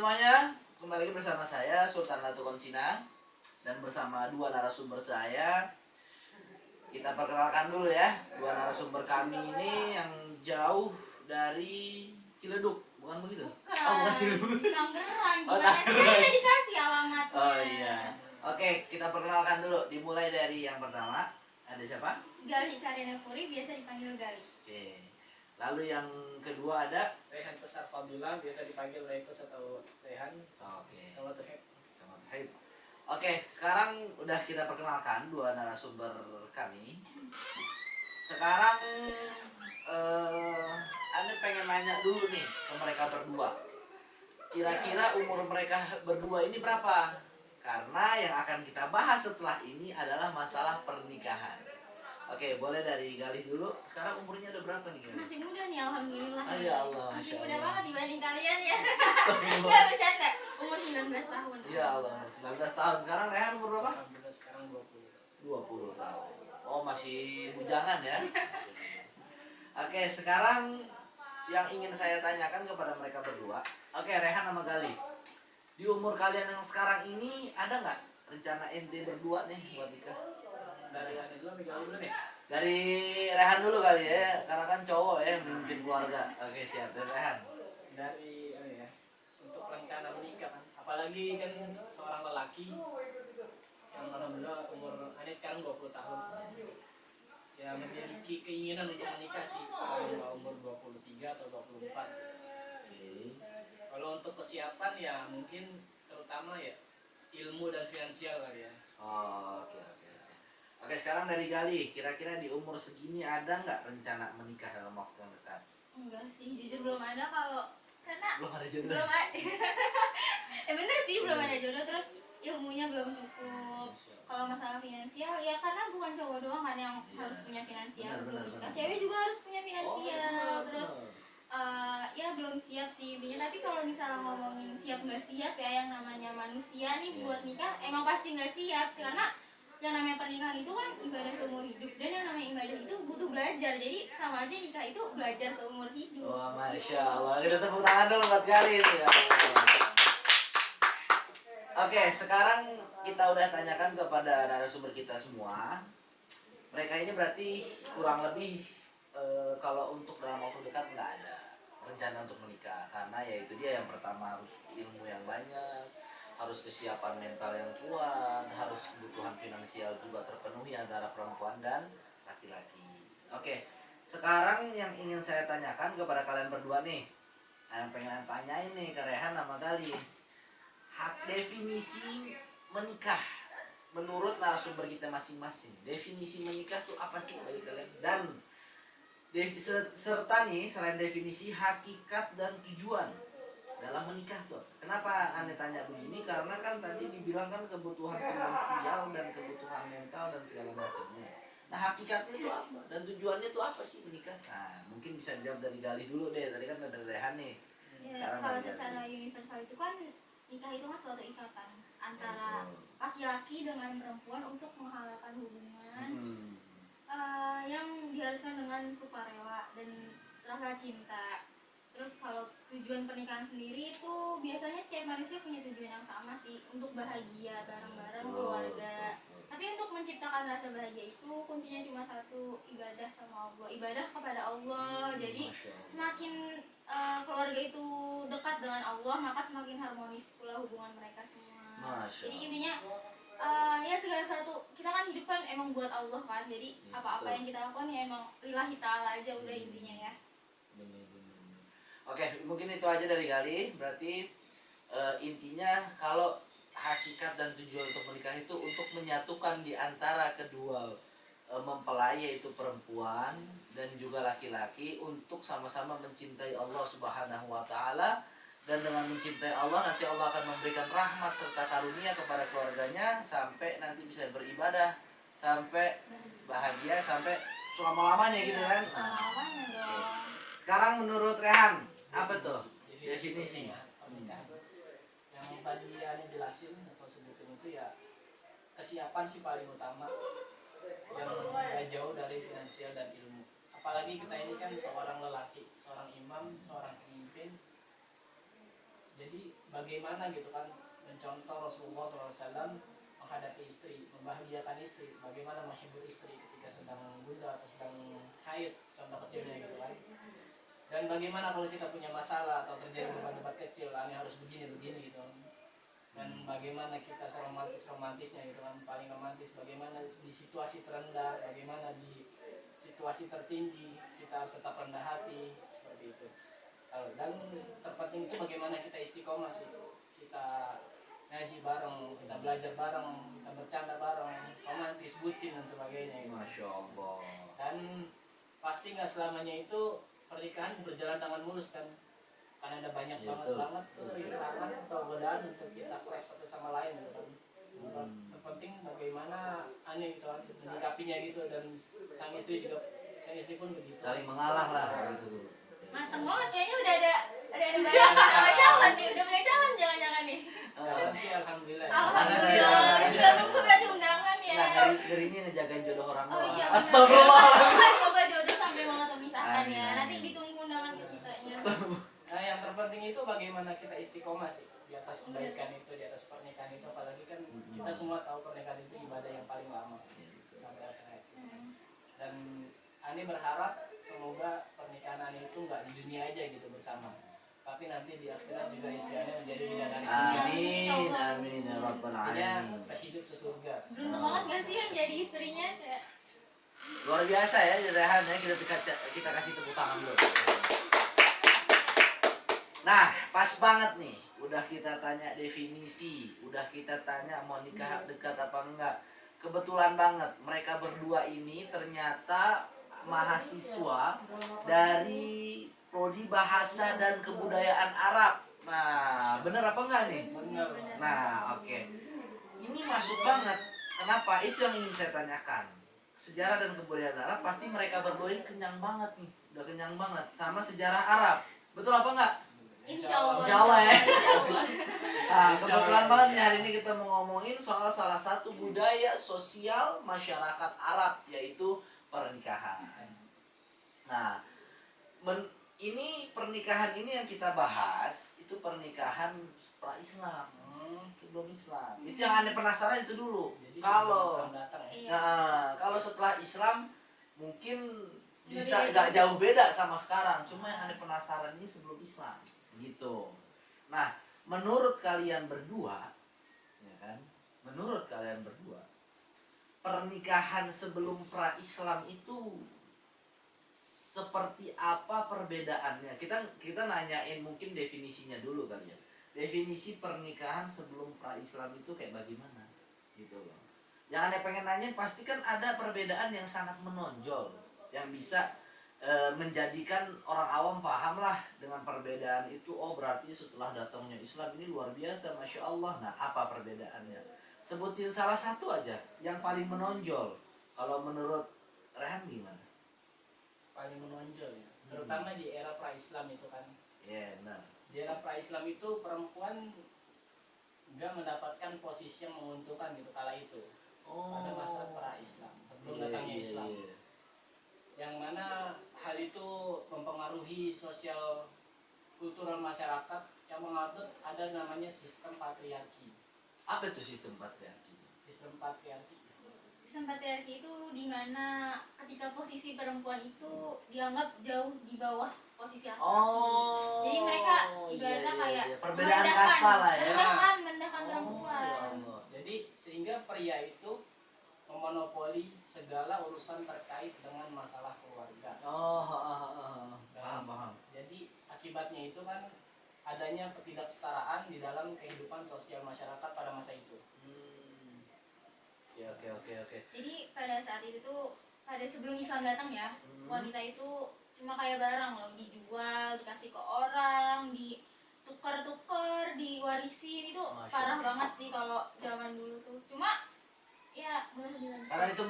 semuanya, kembali lagi bersama saya Sultan Latu Konsina dan bersama dua narasumber saya. Kita perkenalkan dulu ya, dua narasumber kami ini yang jauh dari Ciledug, bukan begitu? Bukan. Oh, bukan Ciledug. Di Tangerang. Oh, Gimana sih? Kan udah dikasih alamatnya. Oh iya. Oke, kita perkenalkan dulu. Dimulai dari yang pertama. Ada siapa? Galih Karina Puri, biasa dipanggil Galih. Oke. Lalu yang kedua ada Rehan Pesar Fadila, biasa dipanggil Repes atau Rehan. Oke. Kalau tuh Oke, sekarang udah kita perkenalkan dua narasumber kami. Sekarang Anda pengen nanya dulu nih ke mereka berdua. Kira-kira umur mereka berdua ini berapa? Karena yang akan kita bahas setelah ini adalah masalah pernikahan. Oke, boleh dari Galih dulu. Sekarang umurnya udah berapa nih, Galih? Masih muda nih, alhamdulillah. Oh, ya Allah, Masih Masya muda Allah. banget dibanding kalian ya. Astagfirullah. Enggak bercanda. Umur 19 tahun. Ya Allah, 19 tahun. Sekarang Rehan umur berapa? alhamdulillah sekarang 20. 20 tahun. Oh, masih bujangan ya. Oke, sekarang yang ingin saya tanyakan kepada mereka berdua. Oke, Rehan sama Galih. Di umur kalian yang sekarang ini ada nggak rencana ente berdua nih buat nikah? Dari Rehan dulu, Miguel dulu nih. Dari Rehan dulu kali ya, karena kan cowok ya yang memimpin keluarga. Oke, siap. Dari Rehan. Dari untuk rencana menikah kan. Apalagi kan seorang lelaki yang alhamdulillah umur ini sekarang 20 tahun. Ya memiliki keinginan untuk menikah sih. Kalau umur 23 atau 24. Oke. Kalau untuk kesiapan ya mungkin terutama ya ilmu dan finansial kali ya. Oh, oke. Oke, sekarang dari Galih. Kira-kira di umur segini ada nggak rencana menikah dalam waktu yang dekat? Enggak sih, jujur belum ada karena Belum ada jodoh. belum ada. Bener sih belum ada jodoh, terus ilmunya belum cukup. Kalau masalah finansial ya karena bukan cowok doang kan yang harus punya finansial belum nikah. Cewek juga harus punya finansial. Terus ya belum siap sih intinya. Tapi kalau misalnya ngomongin siap nggak siap ya, yang namanya manusia nih buat nikah emang pasti nggak siap, karena yang namanya pernikahan itu kan ibadah seumur hidup, dan yang namanya ibadah itu butuh belajar. Jadi sama aja nikah itu belajar seumur hidup. Wah, Masya Allah. Kita tepuk tangan dulu buat Galih itu ya. Oke, sekarang kita udah tanyakan kepada narasumber kita semua. Mereka ini berarti kurang lebih kalau untuk dalam waktu dekat nggak ada rencana untuk menikah, karena ya itu dia, yang pertama harus ilmu yang banyak, harus kesiapan mental yang kuat, harus kebutuhan finansial juga terpenuhi antara perempuan dan laki-laki. Oke, sekarang yang ingin saya tanyakan kepada kalian berdua nih, yang pengen tanyain nih ke Rehan sama Galih, hak definisi menikah menurut narasumber kita masing-masing. Definisi menikah tuh apa sih bagi kalian? Dan serta nih, selain definisi, hakikat dan tujuan dalam menikah tuh. Kenapa Anda tanya begini? Karena kan tadi dibilang kan kebutuhan finansial dan kebutuhan mental dan segala macamnya. Nah, hakikatnya itu apa? Dan tujuannya itu apa sih menikah? Nah, mungkin bisa dijawab dari Galih dulu deh. Tadi kan dari Rehan nih. Ya, kalau secara universal itu kan nikah itu kan suatu ikatan antara laki-laki dengan perempuan untuk menghalalkan hubungan yang diharuskan dengan sukarela dan rasa cinta. Terus kalau tujuan pernikahan sendiri itu biasanya setiap manusia punya tujuan yang sama sih, untuk bahagia bareng-bareng keluarga. Tapi untuk menciptakan rasa bahagia itu kuncinya cuma satu, ibadah sama Allah, ibadah kepada Allah. Jadi semakin keluarga itu dekat dengan Allah, maka semakin harmonis pula hubungan mereka semua. Jadi intinya ya segala sesuatu kita kan hidup kan emang buat Allah kan. Jadi apa-apa yang kita lakukan ya emang lillahi ta'ala aja udah intinya ya. Oke, mungkin itu aja dari Galih. Berarti intinya kalau hakikat dan tujuan untuk menikah itu untuk menyatukan di antara kedua mempelai, yaitu perempuan dan juga laki-laki, untuk sama-sama mencintai Allah Subhanahu wa taala. Dan dengan mencintai Allah, nanti Allah akan memberikan rahmat serta karunia kepada keluarganya sampai nanti bisa beribadah, sampai bahagia, sampai selama-lamanya gitu kan. Selama-lamanya dong. Sekarang menurut Rehan, apa tuh definisinya? Yang tadi Ani jelasin atau sebutin itu ya kesiapan sih paling utama, yang gak jauh dari finansial dan ilmu. Apalagi kita ini kan seorang lelaki, seorang imam, seorang pemimpin. Jadi bagaimana gitu kan mencontoh Rasulullah SAW menghadapi istri, membahagiakan istri, bagaimana menghibur istri ketika sedang bunda atau sedang haid, contoh kecilnya gitu kan. Dan bagaimana kalau kita punya masalah atau terjadi debat-debat kecil, ini harus begini gitu kan. Dan bagaimana kita seromantis-romantisnya gitu kan, paling romantis bagaimana di situasi terendah, bagaimana di situasi tertinggi kita harus tetap rendah hati, seperti itu. Dan terpenting itu bagaimana kita istiqomah sih, kita ngaji bareng, kita belajar bareng, kita bercanda bareng, romantis, bucin dan sebagainya gitu. Masya Allah. Dan pasti nggak selamanya itu pernikahan berjalan dengan mulus kan, karena ada banyak Ya, banget tuh rintangan atau godaan untuk kita clash satu sama lain gitu kan. Terpenting bagaimana aneh gitu kan menyikapinya gitu, dan sang istri pun begitu. Saling mengalah lah gitu. Mateng banget kayaknya, udah ada bayangan sama calon nih, udah punya calon jangan-jangan nih. Calon sih alhamdulillah. Alhamdulillah, ini juga tunggu berarti undangan ya. Nah, ngerinya ngejagain jodoh orang Oh doang. iya, Astagfirullah. semoga jodoh sampai malah memisahkan Amin, ya. amin. Nanti ditunggu undangan ke kitanya. Nah, yang terpenting itu bagaimana kita istiqomah sih di atas kebaikan itu, di atas pernikahan itu, apalagi kan kita semua tahu pernikahan itu ibadah yang paling lama sampai akhir hayat. Dan Ani berharap semoga pernikahan Ani itu nggak di dunia aja gitu bersama, tapi nanti di akhirat juga istri Ani menjadi bidadari surga. Amin, amin ya rabbal Artinya alamin. sehidup sesurga. Beruntung banget gak sih yang jadi istrinya kayak. Luar biasa ya Rehan ya, kita kasih tepuk tangan dulu. Nah, pas banget nih. Udah kita tanya definisi, udah kita tanya mau nikah dekat apa enggak. Kebetulan banget mereka berdua ini ternyata mahasiswa dari prodi bahasa dan kebudayaan Arab. Nah, bener apa enggak nih? Benar. Nah, oke. Ini masuk banget. Kenapa? Itu yang ingin saya tanyakan. Sejarah dan kebudayaan Arab pasti mereka berdua ini kenyang banget nih. Udah kenyang banget sama sejarah Arab. Betul apa enggak? Insya Allah. Insya Allah ya. Insya Allah. Nah, kebetulan banget nih hari ini kita mau ngomongin soal salah satu budaya sosial masyarakat Arab, yaitu pernikahan. Nah, ini pernikahan ini yang kita bahas itu pernikahan pra-Islam, sebelum Islam. Itu yang Anda penasaran itu dulu. Jadi Kalau sebelum datang ya. Iya. nah, kalau setelah Islam mungkin bisa Beda. nggak jauh beda sama sekarang. Cuma yang Anda penasaran ini sebelum Islam, gitu. Nah, menurut kalian berdua, ya kan? Menurut kalian berdua, pernikahan sebelum pra-Islam itu seperti apa perbedaannya? Kita nanyain mungkin definisinya dulu kali ya. Definisi pernikahan sebelum pra-Islam itu kayak bagaimana? Gitu loh. Yang Anda pengen nanyain pasti kan ada perbedaan yang sangat menonjol yang bisa menjadikan orang awam paham lah dengan perbedaan itu. Oh, berarti setelah datangnya Islam ini luar biasa, Masya Allah. Nah, apa perbedaannya? Sebutin salah satu aja yang paling menonjol. Kalau menurut Rehan gimana? Paling menonjol ya, terutama di era pra-Islam itu kan. Ya, benar. Di era pra-Islam itu perempuan nggak mendapatkan posisi yang menguntungkan gitu kala itu. Pada masa pra-Islam, sebelum datangnya Islam. Yang mana hal itu mempengaruhi sosial kultural masyarakat yang mengatur ada namanya sistem patriarki. Apa itu sistem patriarki? Sistem patriarki. Sistem patriarki itu di mana ketika posisi perempuan itu dianggap jauh di bawah posisi laki-laki. Oh. Jadi mereka ibaratnya kayak perbedaan kasta lah ya. merendahkan perempuan. Ya Allah. Jadi sehingga pria itu memonopoli segala urusan terkait dengan masalah keluarga. Paham. Jadi akibatnya itu kan adanya ketidaksetaraan di dalam kehidupan sosial masyarakat pada masa itu. Oke. Jadi pada saat itu tuh, pada sebelum Islam datang ya, wanita itu cuma kayak barang loh, dijual, dikasih ke orang, ditukar-tukar, diwarisin. Itu Masya parah Allah. banget sih kalau zaman dulu tuh. Cuma ya boleh dilanjut. Karena itu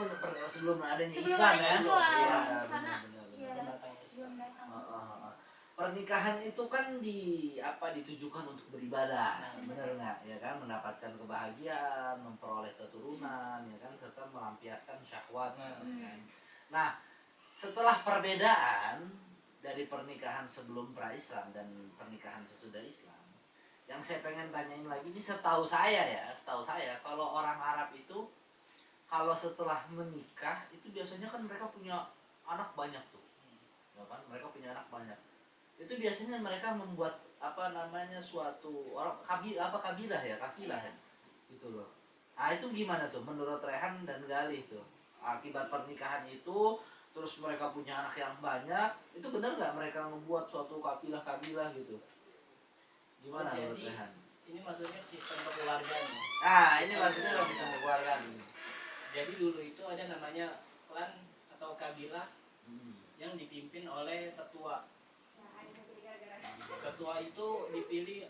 sebelum adanya Sebelum Islam adanya ya. Islam, Iya, karena benar. ya, Sebelum datangnya Islam. belum datang. Pernikahan itu kan ditujukan untuk beribadah, benar nggak? Ya kan, mendapatkan kebahagiaan, memperoleh keturunan, ya kan, serta melampiaskan syahwat. Kan? Nah, setelah perbedaan dari pernikahan sebelum pra-Islam dan pernikahan sesudah Islam, yang saya pengen tanyain lagi ini, setahu saya kalau orang Arab itu kalau setelah menikah itu biasanya kan mereka punya anak banyak tuh, ya kan? Mereka punya anak banyak. Itu biasanya mereka membuat apa namanya suatu orang kabilah ya, gitu loh. Nah itu gimana tuh menurut Rehan dan Galih tuh akibat pernikahan itu, terus mereka punya anak yang banyak, itu benar nggak mereka membuat suatu kabilah gitu? Gimana menurut Jadi Rehan? ini maksudnya sistem kekeluargaan. Ini maksudnya lagi sama keluarga nih. Jadi dulu itu ada namanya klan atau kabilah yang dipimpin oleh ketua. Ketua itu dipilih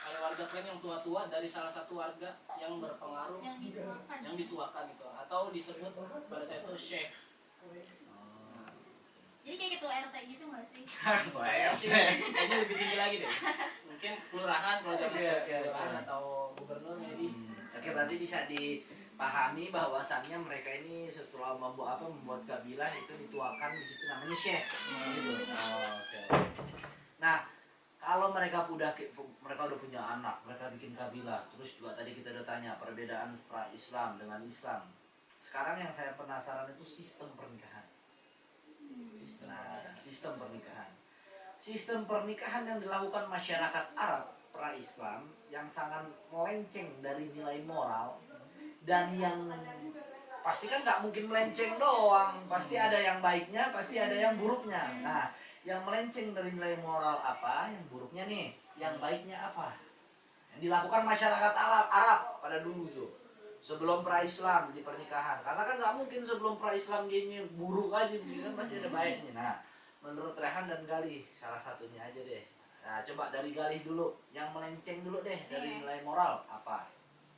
oleh warga klan yang tua-tua dari salah satu warga yang berpengaruh, yang dituakan gitu, atau disebut bahasa itu syekh. Jadi kayak ketua RT gitu nggak sih? Kayaknya lebih tinggi lagi deh. Mungkin kelurahan kalau zaman sekarang, kelurahan atau gubernur jadi. Oke, berarti bisa dipahami bahwasannya mereka ini setelah membuat kabilah itu dituakan di situ namanya syekh. Gitu. Oke. Nah, kalau mereka udah punya anak, mereka bikin kabilah, terus juga tadi kita udah tanya perbedaan pra-Islam dengan Islam. Sekarang yang saya penasaran itu sistem pernikahan. Sistem pernikahan yang dilakukan masyarakat Arab pra-Islam yang sangat melenceng dari nilai moral, dan yang pasti kan nggak mungkin melenceng doang, pasti ada yang baiknya, pasti ada yang buruknya. Nah, yang melenceng dari nilai moral apa, yang buruknya nih, yang baiknya apa? Yang dilakukan masyarakat Arab pada dulu tuh, sebelum pra-Islam di pernikahan. Karena kan nggak mungkin sebelum pra-Islam dia buruk aja, kan pasti ada baiknya. Nah, menurut Rehan dan Galih salah satunya aja deh. Nah, coba dari Galih dulu, yang melenceng dulu deh dari nilai moral apa?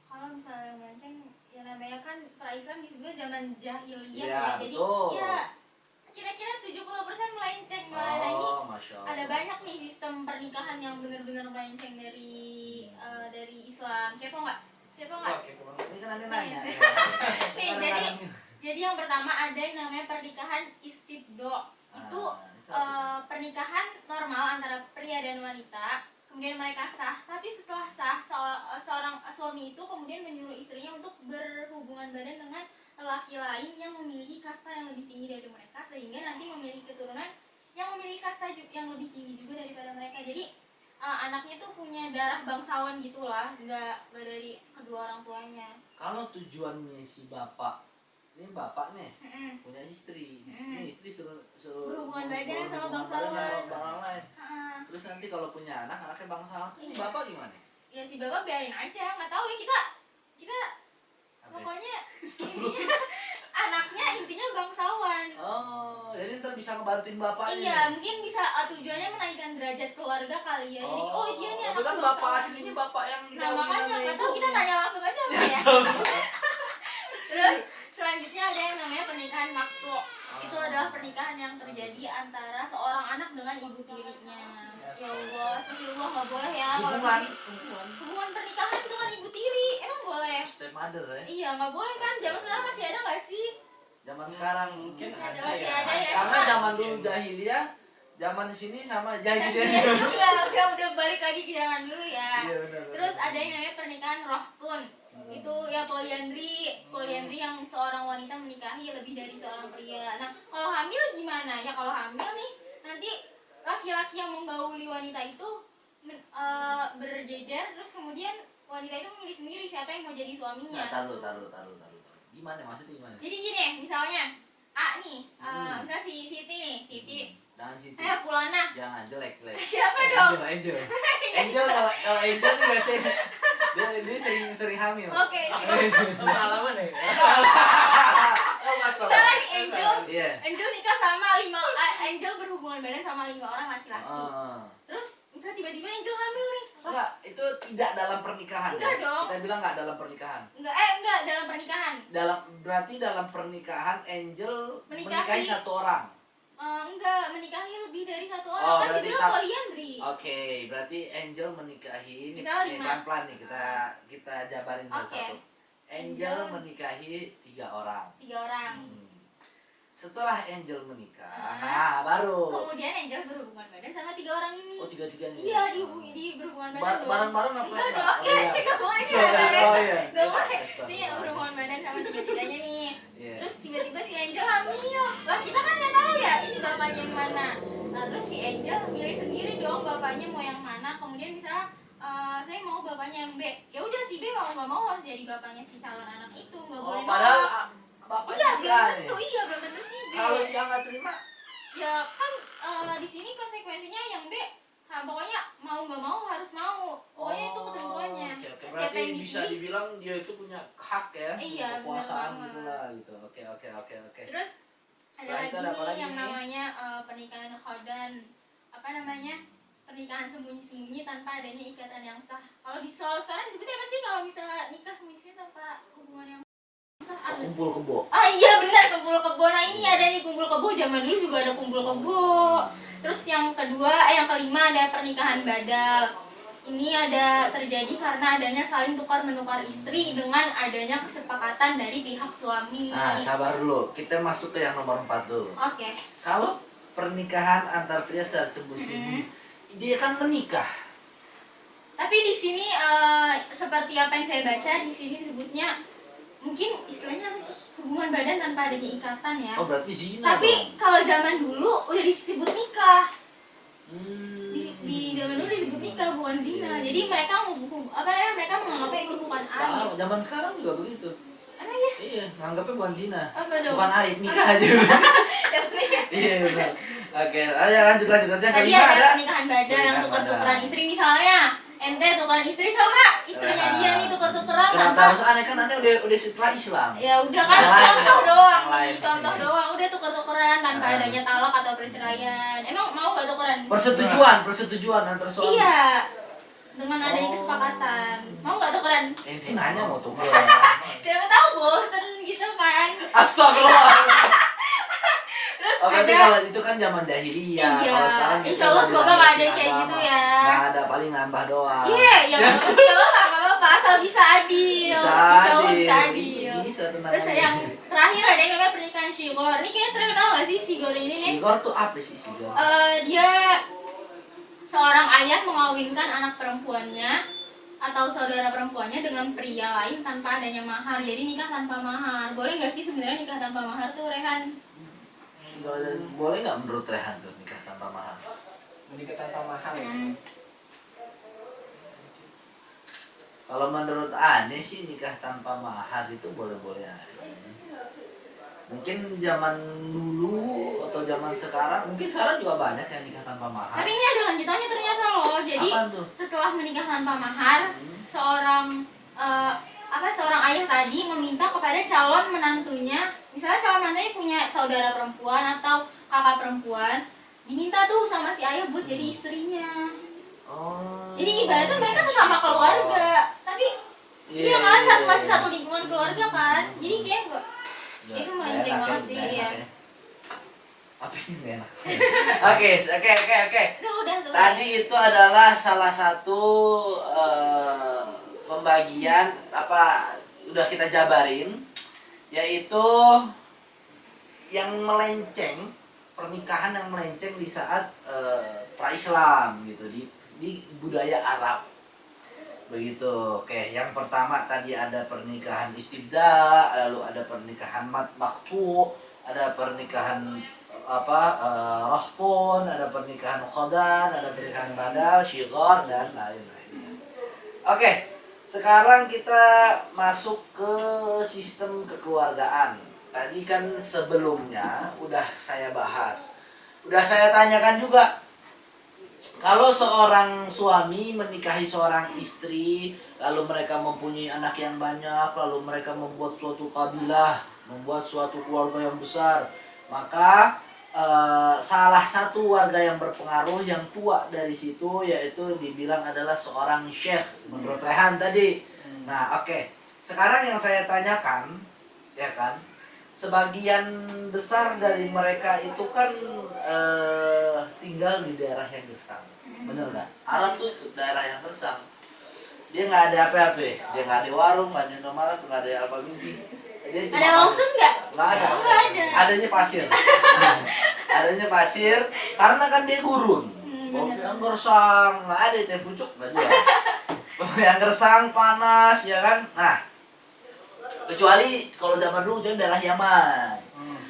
Kalau misalnya melenceng, ya namanya kan pra-Islam disebutnya zaman jahiliyah Iya, ya. Jadi betul. ya kira-kira 70% melenceng. Nah ini Masya Allah. ada banyak nih sistem pernikahan yang benar-benar melenceng dari Islam. Kepo nggak? Ini kan ada nanya. Nih, jadi yang pertama ada yang namanya pernikahan istibdo. Itu pernikahan normal antara pria dan wanita, kemudian mereka sah, tapi setelah sah seorang suami itu kemudian menyuruh istrinya untuk berhubungan badan dengan lelaki lain yang memiliki kasta yang lebih tinggi dari mereka, sehingga nanti memiliki keturunan yang memiliki kasta yang lebih tinggi juga daripada mereka. Jadi anaknya tuh punya darah bangsawan gitulah, nggak dari kedua orang tuanya. Kalau tujuannya si bapak, ini bapak nih punya istri, ini istri suruh berhubungan badan sama bangsawan lain. Terus nanti kalau punya anaknya bangsawan, ini bapak gimana? Ya si bapak biarin aja, nggak tahu ya kita pokoknya intinya anaknya intinya bangsawan. Oh, jadi ntar bisa ngebantuin bapaknya. Iya, mungkin bisa tujuannya menaikkan derajat keluarga kali ya. Jadi dia nih anak kan bapak aslinya bapak yang nah makanya nggak tahu, kita tanya langsung aja Pak, ya. Terus selanjutnya ada yang namanya pernikahan maktu. Itu adalah pernikahan yang terjadi antara seorang anak dengan ibu tirinya. Ya Allah, astagfirullah, nggak boleh ya. Hubungan pernikahan dengan ibu tiri emang boleh? Step mother ya? Iya, nggak boleh kan? Zaman sekarang masih ada nggak sih? Zaman sekarang mungkin masih ada ya. Karena zaman dulu jahiliyah, zaman sini sama jahiliyah juga. Udah balik lagi ke zaman dulu ya. Iya, benar. Terus ada yang namanya pernikahan rohtun. Itu ya poliandri yang seorang wanita menikahi lebih dari seorang pria. Nah, kalau hamil gimana? Ya kalau hamil nih nanti laki-laki yang menggauli wanita itu berjejer, terus kemudian wanita itu memilih sendiri siapa yang mau jadi suaminya. Taruh. Gimana maksudnya gimana? Jadi gini, misalnya A nih, misalnya si Siti nih, Jangan Siti. Fulana. Jangan jelek. Siapa dong? Angel kalau Angel tuh biasanya dia sering hamil. Oke. pengalaman ya. Misalnya nih Angel nikah sama Angel berhubungan badan sama 5 orang laki-laki. Terus misalnya tiba-tiba Angel hamil nih. Enggak, itu tidak dalam pernikahan. Enggak dong. Kita bilang enggak dalam pernikahan. Enggak dalam pernikahan. Berarti dalam pernikahan Angel menikahi Menikahi. satu orang. Enggak, menikahi lebih dari satu orang. Oh, Kan berarti dibilang poliandri. Oke, berarti Angel menikahi ini Misalnya 5. pelan-pelan nih kita jabarin satu. Angel menikahi 3 orang. 3 orang. Setelah Angel menikah, nah baru. Kemudian Angel berhubungan badan sama 3 orang ini. Oh, tiga-tiganya. Iya, di berhubungan badan dong. Bareng-bareng apa? Enggak dong, enggak boleh. Oh iya. Enggak boleh. Astaga. Nih berhubungan badan sama 3-tiganya nih. Iya. Terus tiba-tiba si Angel hamil. Lah kita kan nggak tahu ya ini bapaknya yang mana. Nah terus si Angel milih sendiri dong bapaknya mau yang mana. Kemudian misalnya saya mau bapaknya yang B. Ya udah si B mau nggak mau harus jadi bapaknya si calon anak itu. Nggak boleh Padahal nolak. bapaknya Iya si belum A tentu, nih. iya belum tentu si B. Kalau si A nggak terima, Ya kan di sini konsekuensinya yang B. Pokoknya mau nggak mau harus mau. Pokoknya itu ketentuannya. Oke, oke. Siapa Berarti yang bisa dipilih? dibilang dia itu punya hak ya, Iya, kekuasaan benar gitu banget. lah gitu. Oke. Terus ada Setelah lagi itu ada apa nih lagi yang nih? namanya pernikahan khodan. Apa namanya? Pernikahan sembunyi-sembunyi tanpa adanya ikatan yang sah. Kalau di Solo sekarang disebutnya apa sih kalau misalnya nikah sembunyi-sembunyi tanpa hubungan yang sah? Kumpul kebo. Ah iya benar, kumpul kebo. Nah ini ada nih kumpul kebo, zaman dulu juga ada kumpul kebo. Terus yang kelima ada pernikahan badal. Ini ada terjadi karena adanya saling tukar menukar istri dengan adanya kesepakatan dari pihak suami. Nah, sabar dulu. Kita masuk ke yang nomor 4 dulu. Oke. Kalau pernikahan antar pria secara sembunyi-sembunyi, dia kan menikah. Tapi di sini seperti apa yang saya baca di sini disebutnya mungkin istilahnya apa sih, hubungan badan tanpa adanya ikatan ya. Oh, berarti zina Tapi dong. kalau zaman dulu udah disebut nikah. Hmm. Di zaman dulu disebut nikah bukan zina. Jadi mereka mereka menganggapnya itu bukan aib. Sama, zaman sekarang juga begitu. Emang ya? Iya, menganggapnya bukan zina. Apa dong? Bukan aib, nikah aja. Yang penting Iya, benar. Oke, ayo lanjut. Yang tadi kelima ada ada pernikahan badal yang pernikahan tuker-tukeran badal. istri misalnya. Ente tukeran istri sama istrinya dia nih tuker-tukeran Kenapa tanpa. harus aneh, kan aneh udah setelah Islam. Ya udah kan Yang lain contoh dong, doang yang lain. nih, contoh doang. Udah tuker-tukeran tanpa Ah. adanya talak atau perceraian. Emang mau gak tukeran? Persetujuan antara suami. Iya. Dengan adanya Oh. kesepakatan. Mau gak tukeran? Ente nanya mau tuker. Siapa tahu bosen gitu kan. Astagfirullah. Terus Oh, berarti ada kalau itu kan zaman jahiliyah. Iya. Kalau sekarang kita Insya Allah udah semoga bilang nggak ada masih kayak agama. gitu ya. Nggak ada, paling nambah doang. iya, yang bagus gak apa-apa asal bisa adil. Bisa Insya Allah adil. bisa adil. Bisa, tenang Terus aja. yang terakhir ada yang namanya pernikahan Shigor. Ini kayaknya terkenal gak sih Shigor ini nih? Sigor tuh apa sih Sigor? Dia seorang ayah mengawinkan anak perempuannya atau saudara perempuannya dengan pria lain tanpa adanya mahar. Jadi nikah tanpa mahar. Boleh nggak sih sebenarnya nikah tanpa mahar tuh, Rehan? Boleh nggak menurut Rehan tuh nikah tanpa mahar? Menikah tanpa mahar ya. Kalau menurut Ane sih nikah tanpa mahar itu boleh-boleh aja. Mungkin zaman dulu atau zaman sekarang, mungkin sekarang juga banyak yang nikah tanpa mahar. Tapi ini ada lanjutannya ternyata loh. Jadi Apaan tuh? setelah menikah tanpa mahar, seorang ayah tadi meminta kepada calon menantunya, misalnya calon menantunya punya saudara perempuan atau kakak perempuan, diminta tuh sama si ayah buat jadi istrinya. Oh. Jadi ibaratnya mereka sesama keluarga, tapi iya kan masih satu lingkungan keluarga kan. Jadi kayak itu melenceng banget sih ya. Apa sih nggak enak? Oke. Itu udah tuh. Tadi itu adalah salah satu pembagian udah kita jabarin, yaitu yang melenceng, pernikahan yang melenceng di saat pra-Islam gitu di budaya Arab. Begitu. Oke, yang pertama tadi ada pernikahan istibda, lalu ada pernikahan maktu, ada pernikahan rahfun, ada pernikahan khodan, ada pernikahan badal, syighar dan lain-lain. Oke, sekarang kita masuk ke sistem kekeluargaan. Tadi kan sebelumnya udah saya bahas. Udah saya tanyakan juga. Kalau seorang suami menikahi seorang istri, lalu mereka mempunyai anak yang banyak, lalu mereka membuat suatu kabilah, membuat suatu keluarga yang besar, maka salah satu warga yang berpengaruh yang tua dari situ yaitu dibilang adalah seorang syekh menurut Rehan tadi. Nah, oke. Sekarang yang saya tanyakan, ya kan, sebagian besar dari mereka itu kan tinggal di daerah yang gersang, bener nggak? Arab tuh daerah yang gersang, dia nggak ada apa-apa, dia nggak ada warung, nggak ada Indomaret, nggak ada apa mimpi, Dia cuma Ada langsung nggak? nggak ada. Oh, nggak ada. Adanya pasir. Adanya pasir karena kan dia gurun. Bener. Yang gersang nggak ada teh pucuk nggak jual. Yang gersang panas ya kan. Nah, kecuali kalau zaman dulu dia daerah Yaman.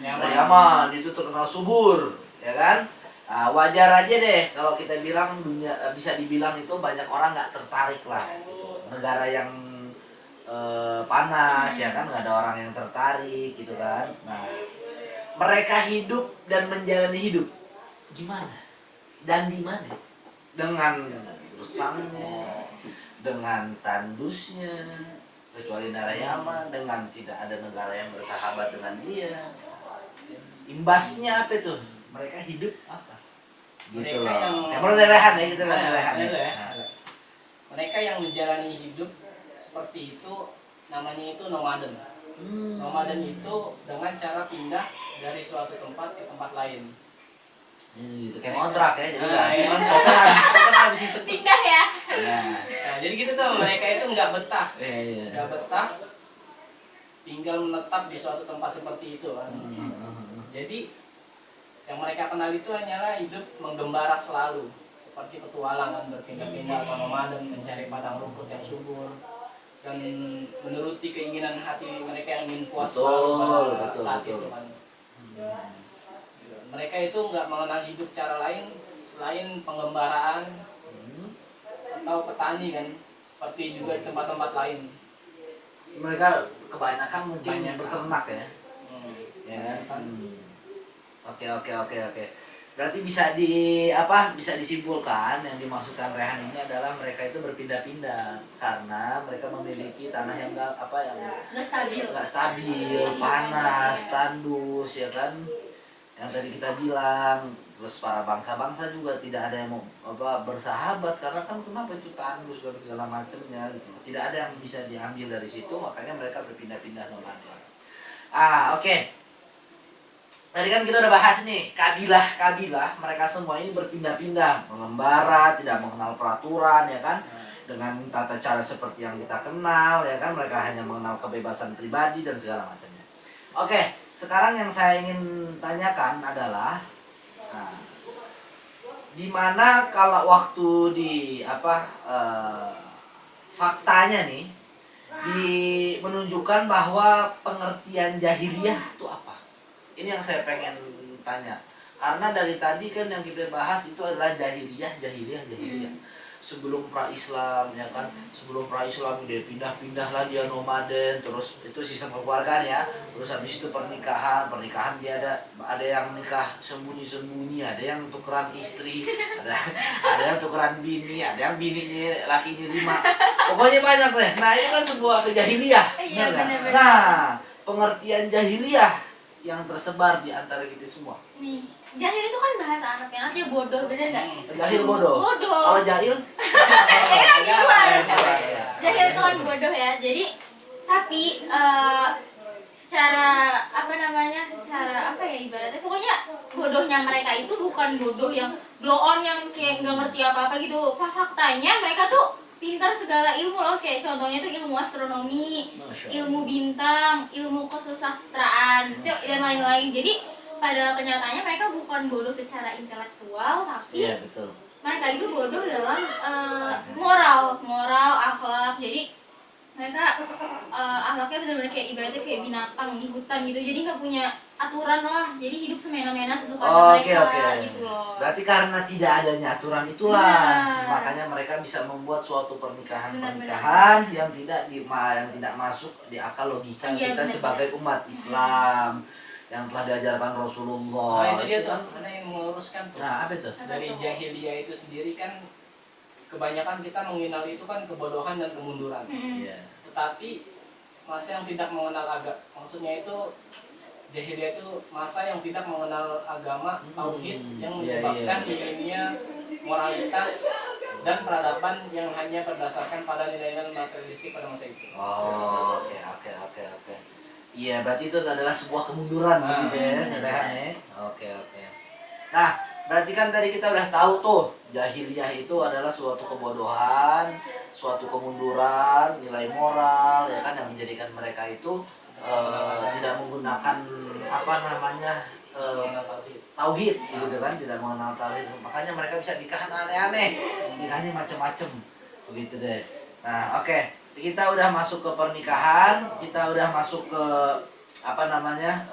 Daerah Yaman itu terkenal subur, ya kan? Nah, wajar aja deh kalau kita bilang dunia bisa dibilang itu banyak orang nggak tertarik lah. Gitu. Negara yang panas ya kan nggak ada orang yang tertarik gitu kan. Nah, mereka hidup dan menjalani hidup gimana dan di mana? Dengan rusangnya, dengan tandusnya, kecuali daerah Yaman, dengan tidak ada negara yang bersahabat dengan dia. Imbasnya apa tuh? Mereka hidup apa? Gitu Mereka loh. yang- Menurut lehan ya kita Nah, lehan itu ya. ya. Mereka yang menjalani hidup seperti itu namanya itu nomaden. Nomaden itu dengan cara pindah dari suatu tempat ke tempat lain. Gitu kayak kontrak ya. Jadi Nah, udah habis iya. kontrak kan habis itu. Pindah ya. Nah, Nah, jadi gitu tuh mereka itu nggak betah, iya. nggak betah, tinggal menetap di suatu tempat seperti itu kan. Jadi yang mereka kenal itu hanyalah hidup menggembara selalu, seperti petualangan berpindah-pindah atau nomaden mencari padang rumput yang subur dan menuruti keinginan hati mereka yang ingin puas selalu pada saat itu kan. Mereka itu nggak mengenal hidup cara lain selain penggembaraan atau petani kan, seperti juga di tempat-tempat lain. Mereka kebanyakan mungkin Banyak. berternak ya. Ya kan? Oke. Berarti bisa bisa disimpulkan yang dimaksudkan rehan ini adalah mereka itu berpindah-pindah karena mereka memiliki tanah yang Nggak stabil. nggak stabil, panas, tandus ya kan. Yang tadi kita bilang, terus para bangsa-bangsa juga tidak ada yang mau bersahabat karena kan kenapa itu tandus dan segala macamnya gitu. Tidak ada yang bisa diambil dari situ, makanya mereka berpindah-pindah nomaden. Oke. Tadi kan kita udah bahas nih, kabilah mereka semua ini berpindah-pindah, mengembara, tidak mengenal peraturan ya kan, dengan tata cara seperti yang kita kenal ya kan, mereka hanya mengenal kebebasan pribadi dan segala macamnya. Oke, sekarang yang saya ingin tanyakan adalah, di mana kalau waktu faktanya nih menunjukkan bahwa pengertian jahiliyah itu apa? Ini yang saya pengen tanya. Karena dari tadi kan yang kita bahas itu adalah jahiliyah. Sebelum pra-Islam ya kan. Sebelum pra-Islam dia pindah-pindahlah dia nomaden, terus itu sistem keluargaan ya. Terus habis itu pernikahan dia ada yang nikah sembunyi-sembunyi, ada yang tukeran istri, ada yang tukeran bini, ada yang bininya lakinya 5. Pokoknya banyak deh. Nah, itu kan sebuah kejahiliyah. Iya, Benar nggak? benar-benar. Nah, pengertian jahiliyah yang tersebar di antara kita semua. Nih, jahil itu kan bahasa Arabnya, artinya bodoh, bener nggak? Jahil bodoh. Bodoh. Kalau jahil Jahil kan di luar. Iya. Jahil itu kan bodoh ya. Jadi tapi secara ibaratnya pokoknya bodohnya mereka itu bukan bodoh yang blow on yang kayak nggak ngerti apa-apa gitu. Faktanya mereka tuh pintar segala ilmu loh, kayak contohnya tuh ilmu astronomi, ilmu bintang, ilmu kesusastraan, dan lain-lain. Jadi pada kenyataannya mereka bukan bodoh secara intelektual, tapi Iya, betul. mereka itu bodoh dalam moral, akhlak. Jadi mereka akhlaknya benar-benar kayak ibaratnya kayak binatang di hutan gitu. Jadi nggak punya aturan lah. Jadi hidup semena-mena sesuka mereka gitu loh. Berarti karena tidak adanya aturan itulah Benar. makanya mereka bisa membuat suatu pernikahan Benar. yang tidak masuk di akal logika Iya, kita benar. sebagai umat Islam yang telah diajarkan Rasulullah. Nah, itu dia Itu tuh, kan. ada yang meluruskan tuh. Nah, apa itu? Dari jahiliyah itu sendiri kan kebanyakan kita mengenal itu kan kebodohan dan kemunduran. Iya. Tetapi masa yang tidak mengenal maksudnya itu jahiliyah itu masa yang tidak mengenal agama tauhid yang Iya, menyebabkan iya. minimnya moralitas dan peradaban yang hanya berdasarkan pada nilai-nilai materialistik pada masa itu. Oh, oke. Iya, berarti itu adalah sebuah kemunduran begitu ya, sebenarnya. Oke. Nah, berarti kan tadi kita udah tahu tuh, jahiliyah itu adalah suatu kebodohan, suatu kemunduran, nilai moral ya kan yang menjadikan mereka itu tidak menggunakan apa namanya tauhid gitu kan, tidak mengenal tauhid, makanya mereka bisa nikahan aneh-aneh, nikahnya macam-macam begitu deh. Nah oke, kita udah masuk ke pernikahan, kita udah masuk ke apa namanya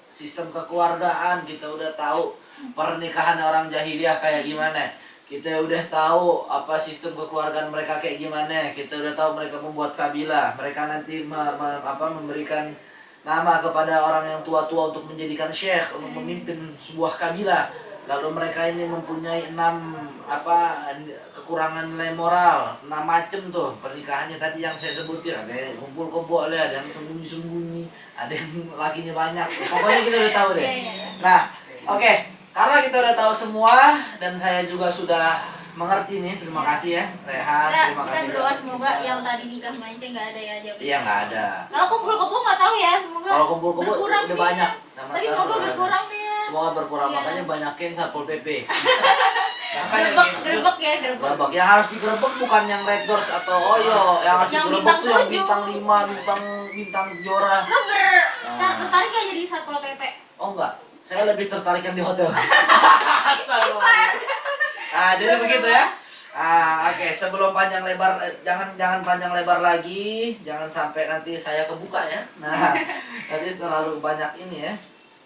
sistem kekeluargaan, kita udah tahu pernikahan orang jahiliyah kayak gimana, kita udah tahu apa sistem kekeluargaan mereka kayak gimana, kita udah tahu mereka membuat kabilah, mereka nanti memberikan nama kepada orang yang tua-tua untuk menjadikan syekh, untuk memimpin sebuah kabilah. Lalu mereka ini mempunyai 6 kekurangan nilai moral, 6 macam tuh pernikahannya tadi yang saya sebutin. Ada yang kumpul kebo, ada yang sembunyi-sembunyi, ada yang lakinya banyak. Pokoknya kita udah tahu deh. Nah, oke. Karena kita udah tahu semua dan saya juga sudah mengerti nih, terima kasih ya Rehan, terima kasih. Kita berdoa semoga yang tadi nikah melenceng nggak ada ya. Iya nggak ada. Kalau kumpul kebo nggak tahu ya, semoga. Kalau kumpul kebo berkurang udah nih. banyak. Tapi semoga berkurang nih ya. Semoga berkurang, Iya. makanya banyakin Satpol PP. Gerbek ya, gerbek. Gerbek yang harus digerebek bukan yang Red Doors atau Oyo, yang harus Yang digerebek tuh yang bintang bintang 5, bintang Jora. Lo tertarik ya jadi Satpol PP? Oh enggak, saya lebih tertarik yang di hotel. Nah, jadi begitu ya. Oke, sebelum panjang lebar, jangan panjang lebar lagi, jangan sampai nanti saya kebuka ya. Nah, nanti terlalu banyak ini ya.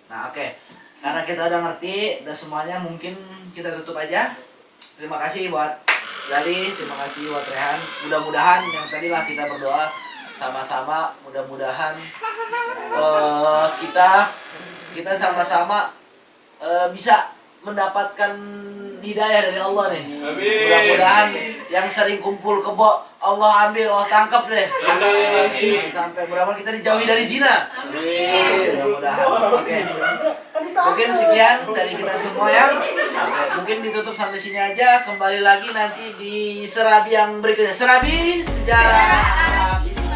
Nah, oke. Karena kita udah ngerti, udah semuanya, mungkin kita tutup aja. Terima kasih buat Gali, terima kasih buat Rehan. Mudah-mudahan yang tadilah kita berdoa sama-sama, mudah-mudahan kita sama-sama bisa mendapatkan hidayah dari Allah nih. Mudah-mudahan yang sering kumpul kebo Allah ambil, Allah tangkap deh. Sampai mudah-mudahan kita dijauhi dari zina. Mudah-mudahan. Oke. Mungkin sekian dari kita semua ya. Mungkin ditutup sampai sini aja. Kembali lagi nanti di Serabi yang berikutnya. Serabi Sejarah.